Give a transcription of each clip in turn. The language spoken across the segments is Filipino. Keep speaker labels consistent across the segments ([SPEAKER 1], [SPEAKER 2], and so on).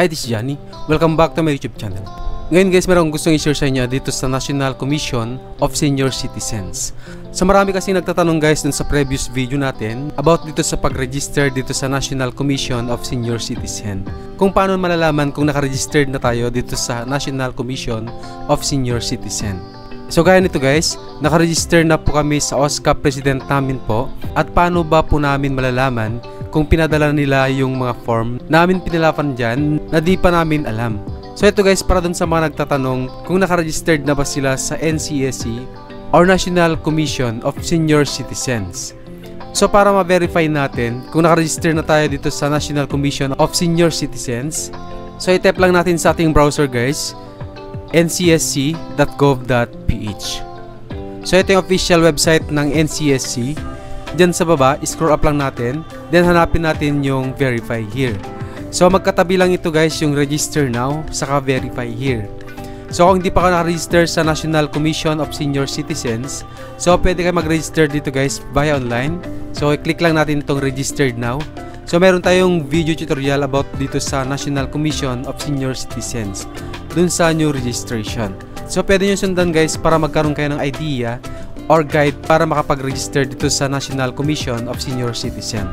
[SPEAKER 1] Hi, this is Johnny. Welcome back to my YouTube channel. Ngayon guys, meron gustong i-share sa inyo dito sa National Commission of Senior Citizens. So marami kasi nagtatanong guys dun sa previous video natin about dito sa pag-register dito sa National Commission of Senior Citizen. Kung paano malalaman kung naka-registered na tayo dito sa National Commission of Senior Citizen. So gaya nito guys, naka-register na po kami sa OSCA President namin po. At paano ba po namin malalaman kung pinadala nila yung mga form namin pinilapan dyan na di pa namin alam. So ito guys, para dun sa mga nagtatanong kung naka-registered na ba sila sa NCSC or National Commission of Senior Citizens. So para ma-verify natin kung naka-register na tayo dito sa National Commission of Senior Citizens, so i-type lang natin sa ating browser guys, ncsc.gov.ph. So ito yung official website ng NCSC. Diyan sa baba, scroll up lang natin, then hanapin natin yung verify here. So magkatabi lang ito guys, yung register now saka verify here. So kung hindi pa ka naka-register sa National Commission of Senior Citizens, so pwede kayo mag-register dito guys via online. So i-click lang natin itong registered now. So meron tayong video tutorial about dito sa National Commission of Senior Citizens dun sa new registration. So pwede nyo sundan guys para magkaroon kayo ng idea or guide para makapag-register dito sa National Commission of Senior Citizen.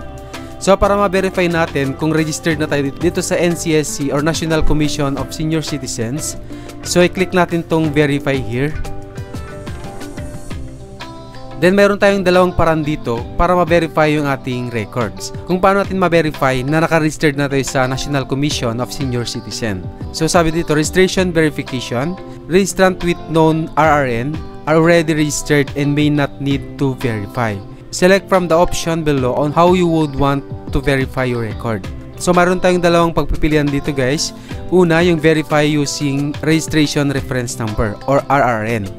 [SPEAKER 1] So para ma-verify natin kung registered na tayo dito sa NCSC or National Commission of Senior Citizens, so i-click natin tong verify here. Then meron tayong dalawang paraan dito para ma-verify yung ating records. Kung paano natin ma-verify na naka-registered na tayo sa National Commission of Senior Citizen. So sabi dito, registration verification, registrant with known RRN are already registered and may not need to verify. Select from the option below on how you would want to verify your record. So mayroon tayong dalawang pagpipilian dito guys. Una, yung verify using registration reference number or RRN.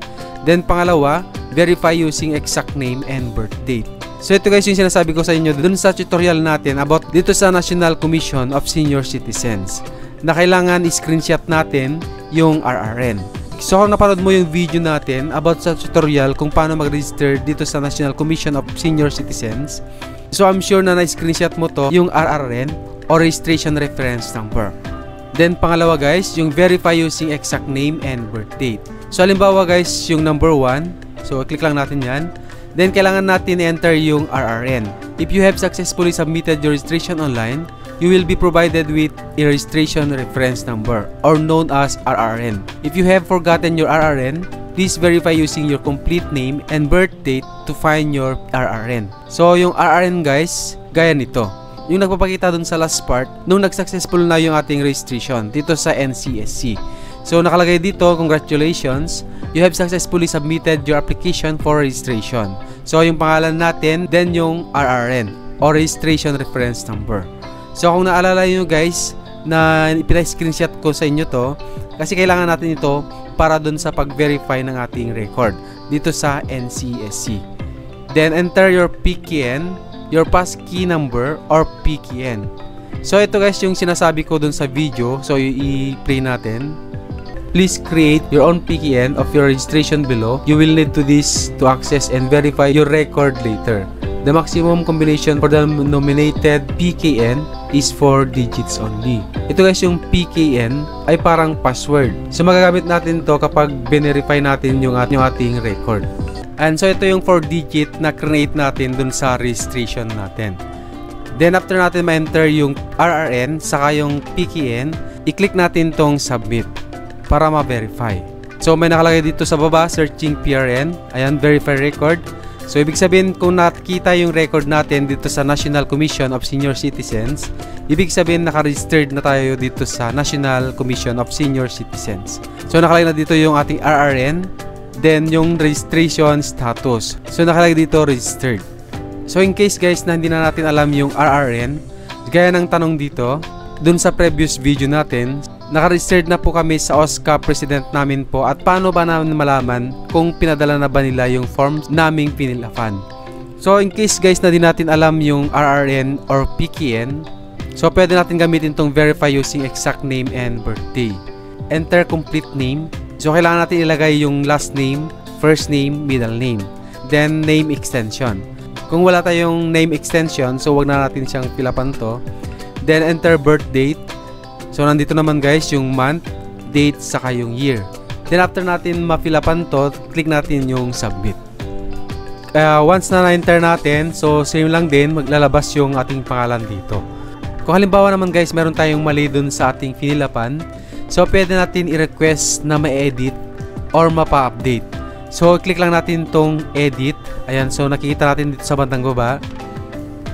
[SPEAKER 1] Then pangalawa, verify using exact name and birth date. So ito guys yung sinasabi ko sa inyo dun sa tutorial natin about dito sa National Commission of Senior Citizens na kailangan i-screenshot natin yung RRN. So kung napanood mo yung video natin about sa tutorial kung paano mag-register dito sa National Commission of Senior Citizens, so I'm sure na na-screenshot mo to yung RRN or registration reference number. Then pangalawa guys, yung verify using exact name and birth date. So halimbawa guys, yung number 1, so click lang natin yan. Then kailangan natin i-enter yung RRN. If you have successfully submitted your registration online, you will be provided with a registration reference number or known as RRN. If you have forgotten your RRN, please verify using your complete name and birth date to find your RRN. So yung RRN guys, gaya nito. Yung nagpapakita dun sa last part nung nag-successful na yung ating registration dito sa NCSC. So nakalagay dito, congratulations, you have successfully submitted your application for registration. So yung pangalan natin, then yung RRN or registration reference number. So kung naalala nyo guys na ipina-screenshot ko sa inyo to, kasi kailangan natin ito para dun sa pag-verify ng ating record dito sa NCSC. Then enter your PKN, your passkey number or PKN. So ito guys yung sinasabi ko dun sa video, so i-play natin. Please create your own PKN of your registration below. You will need to this to access and verify your record later. The maximum combination for the nominated PKN is 4 digits only. Ito guys yung PKN ay parang password. So magagamit natin to kapag verify natin yung ating record. And so ito yung 4 digit na create natin dun sa registration natin. Then after natin ma-enter yung RRN saka yung PKN, i-click natin tong submit para ma-verify. So may nakalagay dito sa baba, searching PRN. Ayan, verify record. So ibig sabihin kung nakita yung record natin dito sa National Commission of Senior Citizens, ibig sabihin naka-registered na tayo dito sa National Commission of Senior Citizens. So nakalagay na dito yung ating RRN, then yung registration status. So nakalagay dito registered. So in case guys na hindi na natin alam yung RRN, gaya ng tanong dito, dun sa previous video natin, naka-registered na po kami sa OSCA President namin po at paano ba namin malaman kung pinadala na ba nila yung forms naming pinilafan. So in case guys na di natin alam yung RRN or PKN, so pwede natin gamitin tong verify using exact name and birthday. Enter complete name. So kailangan natin ilagay yung last name, first name, middle name, then name extension. Kung wala tayong name extension, so wag na natin siyang pilapan to. Then enter birth date. So nandito naman guys yung month, date, saka yung year. Then after natin ma-fill-upan to, click natin yung submit. Once na na-enter natin, so same lang din, maglalabas yung ating pangalan dito. Kung halimbawa naman guys, meron tayong mali dun sa ating finilapan, so pwede natin i-request na ma-edit or mapa-update. So click lang natin tong edit. Ayan, so nakikita natin dito sa bandang baba.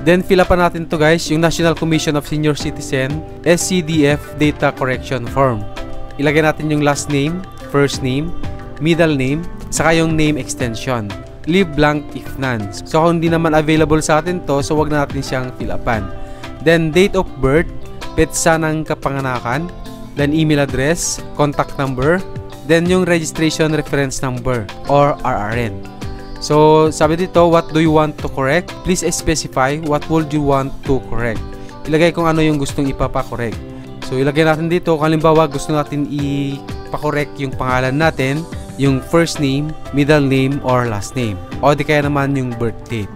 [SPEAKER 1] Then fill-upan natin to guys, yung National Commission of Senior Citizen SCDF Data Correction Form. Ilagay natin yung last name, first name, middle name, saka yung name extension. Leave blank if none. So kung hindi naman available sa atin to, so wag na natin siyang fill-upan. Then date of birth, petsa ng kapanganakan, then email address, contact number, then yung registration reference number or RRN. So sabi dito, what do you want to correct? Please specify what would you want to correct. Ilagay kung ano yung gustong ipapakorek. So ilagay natin dito kung halimbawa gusto natin ipakorek yung pangalan natin, yung first name, middle name, or last name, o di kaya naman yung birth date.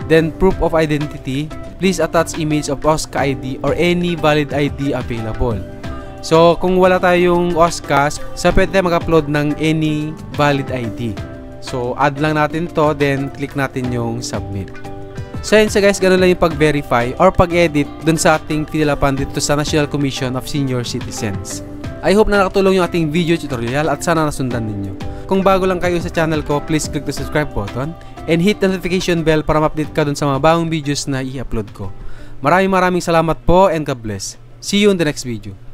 [SPEAKER 1] Then proof of identity, please attach image of OSCA ID or any valid ID available. So kung wala tayong OSCA, so pwede tayo mag-upload ng any valid ID. So add lang natin to, then click natin yung submit. So yun guys, ganun lang yung pag-verify or pag-edit dun sa ating finilapan dito sa National Commission of Senior Citizens. I hope na nakatulong yung ating video tutorial at sana nasundan ninyo. Kung bago lang kayo sa channel ko, please click the subscribe button and hit the notification bell para ma-update ka dun sa mga bagong videos na i-upload ko. Maraming salamat po and God bless. See you in the next video.